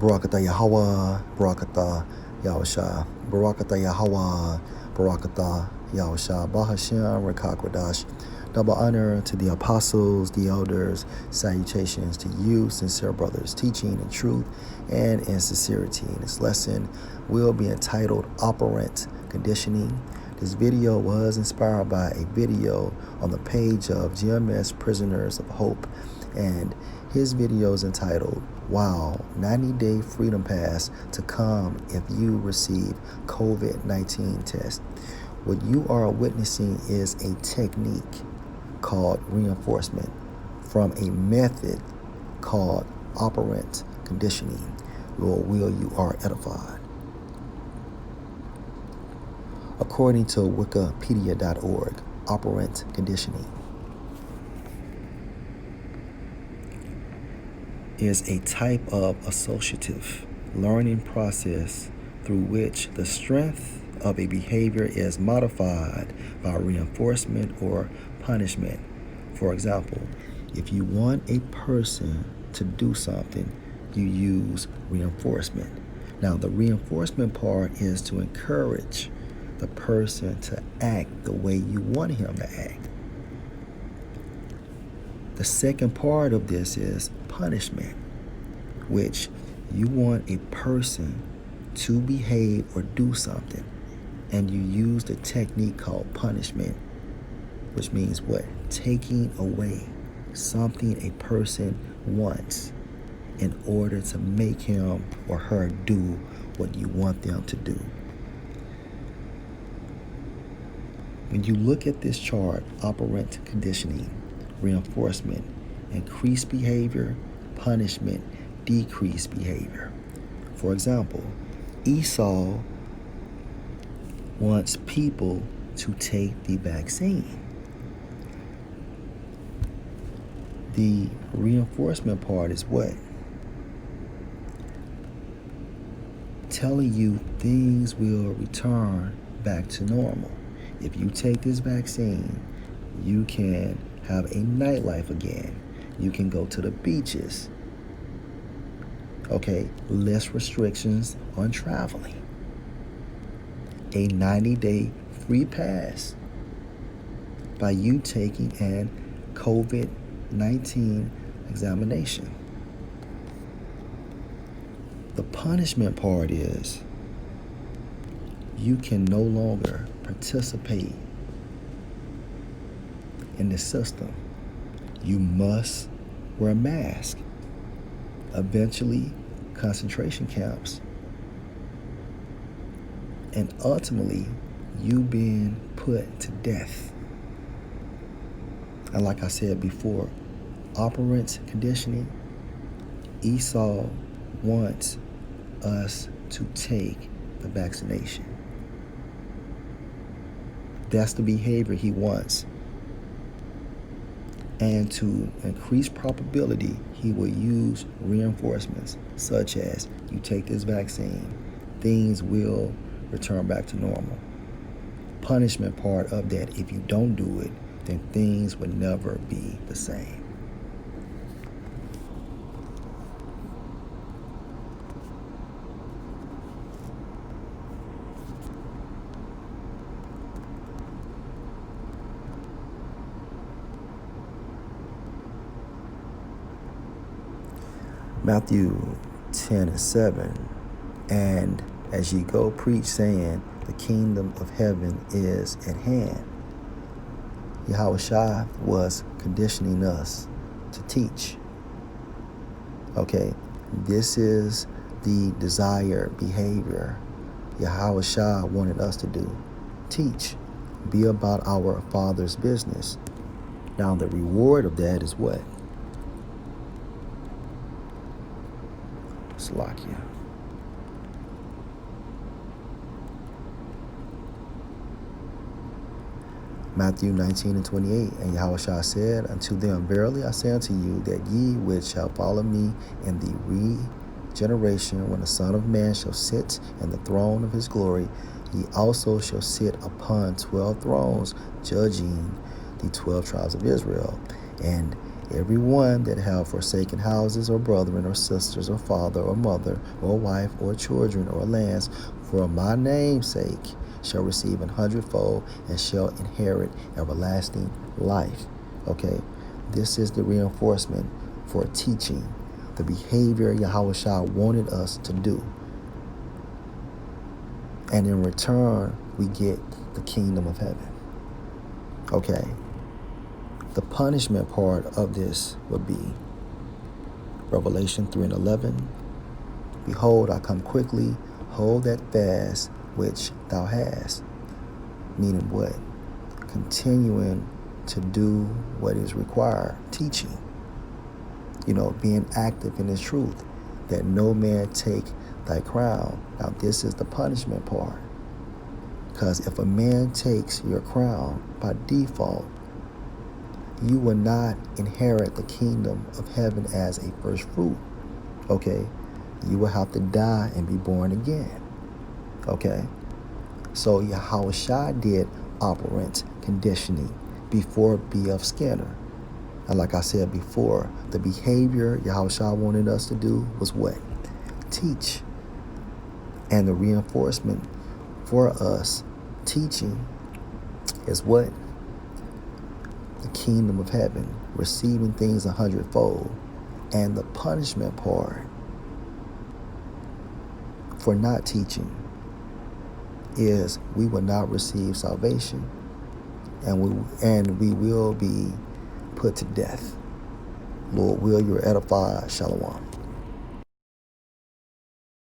Barakatah Yahweh, Barakatah Yahusha, Barakatah Yahweh, Barakatah Yahusha, Bahashem, Rekakwadash. Double honor to the apostles, the elders, salutations to you, sincere brothers, teaching in truth and in sincerity. This lesson will be entitled Operant Conditioning. This video was inspired by a video on the page of GMS Prisoners of Hope, and his video is entitled, Wow, 90-Day Freedom Pass to Come If You Receive COVID-19 Test. What you are witnessing is a technique called reinforcement from a method called operant conditioning. Lord will you are edified. According to wikipedia.org, operant conditioning is a type of associative learning process through which the strength of a behavior is modified by reinforcement or punishment. For example, if you want a person to do something, you use reinforcement. Now, the reinforcement part is to encourage the person to act the way you want him to act. The second part of this is punishment, which you want a person to behave or do something, and you use the technique called punishment, which means what? Taking away something a person wants in order to make him or her do what you want them to do. When you look at this chart, operant conditioning, reinforcement, increased behavior, punishment, decreased behavior. For example, Esau wants people to take the vaccine. The reinforcement part is what? Telling you things will return back to normal. If you take this vaccine, you can have a nightlife again. You can go to the beaches. Okay, less restrictions on traveling. A 90-day free pass by you taking an COVID-19 examination. The punishment part is you can no longer participate in the system. You must wear a mask. Eventually, concentration camps. And ultimately, you being put to death. And like I said before, operant conditioning, Esau wants us to take the vaccination. That's the behavior he wants. And to increase probability, he will use reinforcements such as you take this vaccine, things will return back to normal. Punishment part of that, if you don't do it, then things will never be the same. Matthew 10:7, and as ye go preach, saying, the kingdom of heaven is at hand. Yahushua was conditioning us to teach. Okay, this is the desired behavior Yahushua wanted us to do. Teach. Be about our Father's business. Now, the reward of that is what? Slakia. Matthew 19:28, and Yahushua said unto them, Verily I say unto you, that ye which shall follow me in the regeneration, when the Son of Man shall sit in the throne of his glory, ye also shall sit upon 12 thrones, judging the 12 tribes of Israel. And Everyone that have forsaken houses or brethren or sisters or father or mother or wife or children or lands for my name's sake shall receive 100-fold and shall inherit everlasting life. Okay, this is the reinforcement for teaching the behavior Yahushua wanted us to do. And in return, we get the kingdom of heaven. Okay. The punishment part of this would be Revelation 3:11. Behold, I come quickly. Hold that fast which thou hast. Meaning what? Continuing to do what is required. Teaching. Being active in the truth. That no man take thy crown. Now this is the punishment part. Because if a man takes your crown by default, you will not inherit the kingdom of heaven as a first fruit. Okay? You will have to die and be born again. Okay? So Yahushua did operant conditioning before B.F. Skinner. And like I said before, the behavior Yahushua wanted us to do was what? Teach. And the reinforcement for us teaching is what? The kingdom of heaven, receiving things 100-fold. And the punishment part for not teaching is we will not receive salvation, and we will be put to death. Lord, will you edify? Shalom.